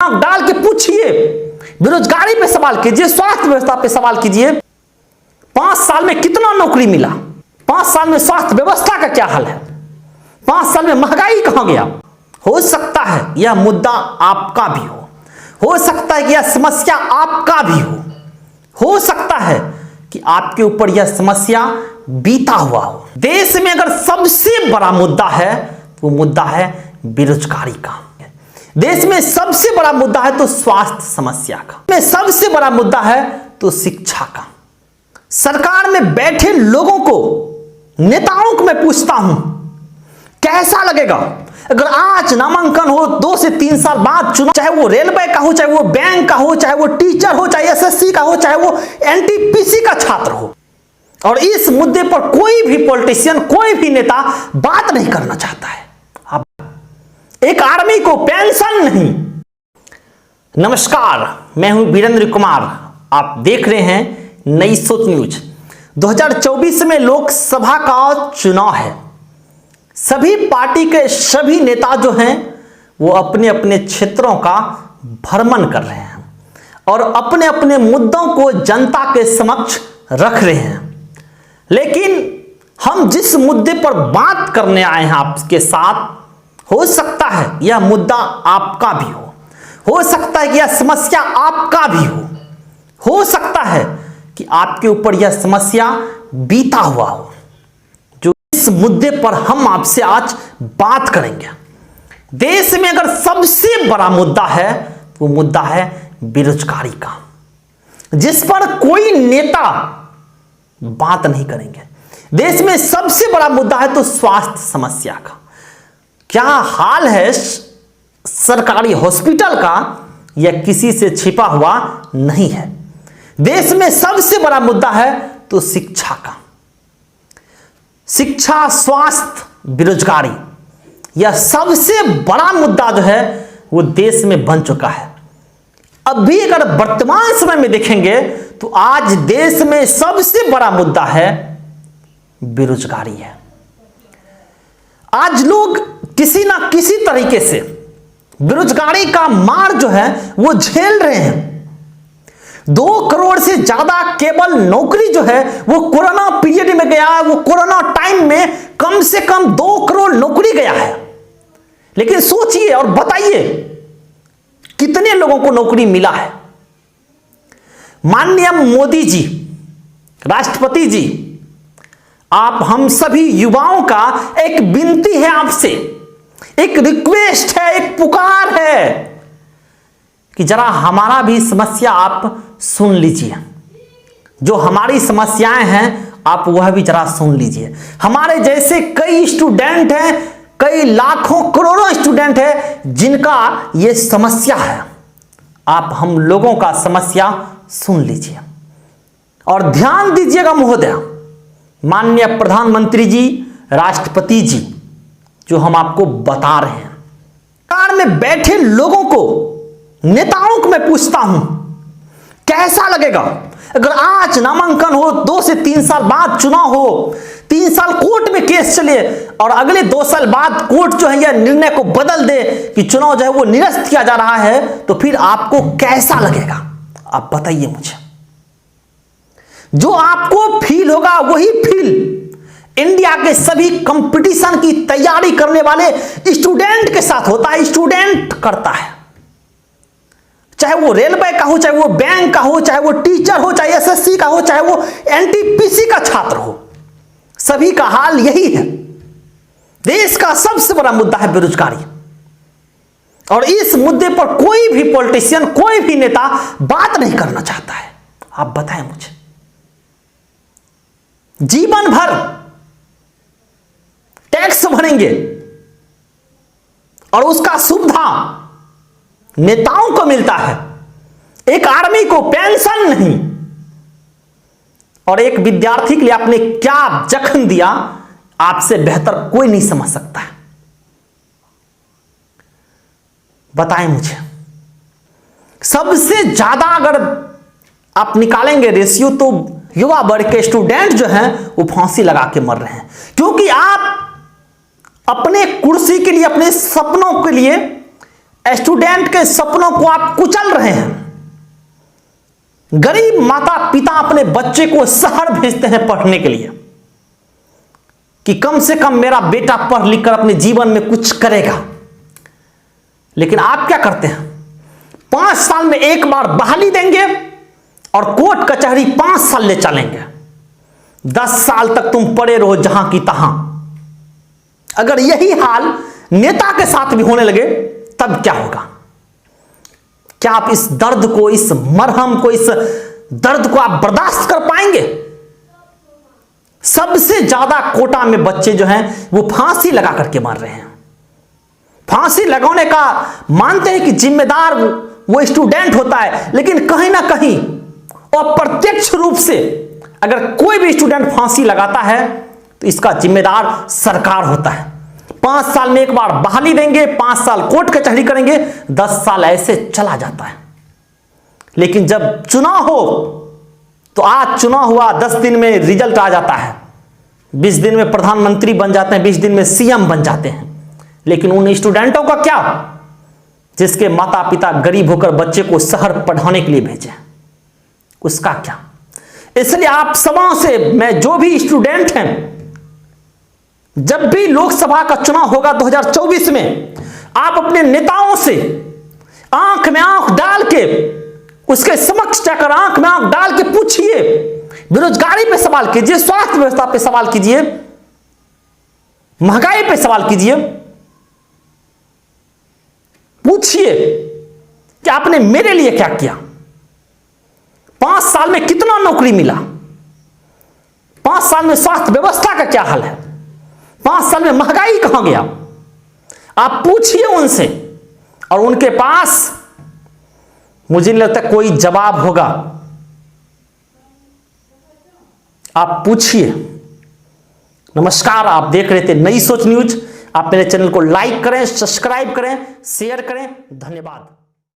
दिमाग डाल के पूछिए, बेरोजगारी पे सवाल कीजिए, स्वास्थ्य व्यवस्था पे सवाल कीजिए। 5 साल में कितना नौकरी मिला? 5 साल में स्वास्थ्य व्यवस्था का क्या हाल है? 5 साल में महंगाई कहां गया? हो सकता है यह मुद्दा आपका भी हो सकता है कि यह समस्या आपका भी हो सकता है कि आपके ऊपर यह समस्या बीता हुआ हो। देश में अगर सबसे बड़ा मुद्दा है तो वो मुद्दा है बेरोजगारी का। देश में सबसे बड़ा मुद्दा है तो स्वास्थ्य समस्या का, में सबसे बड़ा मुद्दा है तो शिक्षा का। सरकार में बैठे लोगों को, नेताओं को मैं पूछता हूं, कैसा लगेगा अगर आज नामांकन हो, 2 से 3 साल बाद चुनाव, चाहे वो रेलवे का हो, चाहे वो बैंक का हो, चाहे वो टीचर हो, चाहे एसएससी का हो, चाहे वो एनटीपीसी का छात्र हो, और इस मुद्दे पर कोई भी पॉलिटिशियन, कोई भी नेता बात नहीं करना चाहता है। अब एक आर्मी को पेंशन नहीं। नमस्कार, मैं हूं वीरेंद्र कुमार, आप देख रहे हैं नई सोच न्यूज। 2024 में लोकसभा का चुनाव है। सभी पार्टी के सभी नेता जो हैं वो अपने अपने क्षेत्रों का भ्रमण कर रहे हैं और अपने अपने मुद्दों को जनता के समक्ष रख रहे हैं। लेकिन हम जिस मुद्दे पर बात करने आए हैं आपके साथ, हो सकता है यह मुद्दा आपका भी हो सकता है कि यह समस्या आपका भी हो सकता है कि आपके ऊपर यह समस्या बीता हुआ हो। जो इस मुद्दे पर हम आपसे आज बात करेंगे। देश में अगर सबसे बड़ा मुद्दा है तो वो मुद्दा है बेरोजगारी का, जिस पर कोई नेता बात नहीं करेंगे। देश में सबसे बड़ा मुद्दा है तो स्वास्थ्य समस्या का। क्या हाल है सरकारी हॉस्पिटल का, यह किसी से छिपा हुआ नहीं है। देश में सबसे बड़ा मुद्दा है तो शिक्षा का। शिक्षा, स्वास्थ्य, बेरोजगारी, यह सबसे बड़ा मुद्दा जो है वो देश में बन चुका है। अभी अगर वर्तमान समय में देखेंगे तो आज देश में सबसे बड़ा मुद्दा है बेरोजगारी है। आज लोग किसी ना किसी तरीके से बेरोजगारी का मार जो है वो झेल रहे हैं। 2 करोड़ से ज्यादा केवल नौकरी जो है वो कोरोना पीरियड में गया है। वो कोरोना टाइम में कम से कम 2 करोड़ नौकरी गया है। लेकिन सोचिए और बताइए कितने लोगों को नौकरी मिला है। माननीय मोदी जी, राष्ट्रपति जी, आप हम सभी युवाओं का एक विनती है आपसे, एक रिक्वेस्ट है, एक पुकार है कि जरा हमारा भी समस्या आप सुन लीजिए। जो हमारी समस्याएं हैं आप वह भी जरा सुन लीजिए। हमारे जैसे कई स्टूडेंट हैं, कई लाखों करोड़ों स्टूडेंट हैं जिनका यह समस्या है। आप हम लोगों का समस्या सुन लीजिए और ध्यान दीजिएगा महोदय। माननीय प्रधानमंत्री जी, राष्ट्रपति जी, जो हम आपको बता रहे हैं, कार में बैठे लोगों को, नेताओं को मैं पूछता हूं, कैसा लगेगा अगर आज नामांकन हो, 2 से 3 साल बाद चुनाव हो, 3 साल कोर्ट में केस चले और अगले 2 साल बाद कोर्ट जो है यह निर्णय को बदल दे कि चुनाव जो है वो निरस्त किया जा रहा है, तो फिर आपको कैसा लगेगा? आप बताइए मुझे। जो आपको फील होगा वही फील इंडिया के सभी कंपटीशन की तैयारी करने वाले स्टूडेंट के साथ होता है। स्टूडेंट करता है, चाहे वो रेलवे का हो, चाहे वो बैंक का हो, चाहे वो टीचर हो, चाहे एसएससी का हो, चाहे वो एनटीपीसी का छात्र हो, सभी का हाल यही है। देश का सबसे बड़ा मुद्दा है बेरोजगारी और इस मुद्दे पर कोई भी पॉलिटिशियन, कोई भी नेता बात नहीं करना चाहता है। आप बताएं मुझे। जीवन भर टैक्स भरेंगे और उसका सुविधा नेताओं को मिलता है, एक आर्मी को पेंशन नहीं, और एक विद्यार्थी के लिए आपने क्या जख्म दिया, आपसे बेहतर कोई नहीं समझ सकता है। बताएं मुझे। सबसे ज्यादा अगर आप निकालेंगे रेशियो तो युवा वर्ग के स्टूडेंट जो हैं वो फांसी लगा के मर रहे हैं, क्योंकि आप अपने कुर्सी के लिए, अपने सपनों के लिए स्टूडेंट के सपनों को आप कुचल रहे हैं। गरीब माता पिता अपने बच्चे को शहर भेजते हैं पढ़ने के लिए कि कम से कम मेरा बेटा पढ़ लिख कर अपने जीवन में कुछ करेगा। लेकिन आप क्या करते हैं? 5 साल में एक बार बहाली देंगे और कोर्ट कचहरी 5 साल ले चलेंगे। 10 साल तक तुम पड़े रहो जहां की तहां। अगर यही हाल नेता के साथ भी होने लगे तब क्या होगा? क्या आप इस दर्द को, इस मरहम को, इस दर्द को आप बर्दाश्त कर पाएंगे? सबसे ज्यादा कोटा में बच्चे जो हैं वो फांसी लगा करके मार रहे हैं। फांसी लगाने का मानते हैं कि जिम्मेदार वो स्टूडेंट होता है, लेकिन कहीं ना कहीं अप्रत्यक्ष रूप से अगर कोई भी स्टूडेंट फांसी लगाता है तो इसका जिम्मेदार सरकार होता है। 5 साल में एक बार बहाली देंगे, 5 साल कोर्ट कचहरी करेंगे, 10 साल ऐसे चला जाता है। लेकिन जब चुनाव हो तो आज चुनाव हुआ, 10 दिन में रिजल्ट आ जाता है, 20 दिन में प्रधानमंत्री बन जाते हैं, 20 दिन में सीएम बन जाते हैं। लेकिन उन स्टूडेंटों का क्या जिसके माता पिता गरीब होकर बच्चे को शहर पढ़ाने के लिए भेजे, उसका क्या? इसलिए आप सभा से मैं जो भी स्टूडेंट हैं, जब भी लोकसभा का चुनाव होगा 2024 में, आप अपने नेताओं से आंख में आंख डाल के उसके समक्ष जाकर आंख में आंख डाल के पूछिए। बेरोजगारी पे सवाल कीजिए, स्वास्थ्य व्यवस्था पे सवाल कीजिए, महंगाई पे सवाल कीजिए। पूछिए कि आपने मेरे लिए क्या किया, 5 साल में कितना नौकरी मिला, 5 साल में स्वास्थ्य व्यवस्था का क्या हाल है, 5 साल में महंगाई कहां गया। आप पूछिए उनसे, और उनके पास मुझे नहीं लगता कोई जवाब होगा। आप पूछिए। नमस्कार, आप देख रहे थे नई सोच न्यूज। आप मेरे चैनल को लाइक करें, सब्सक्राइब करें, शेयर करें। धन्यवाद।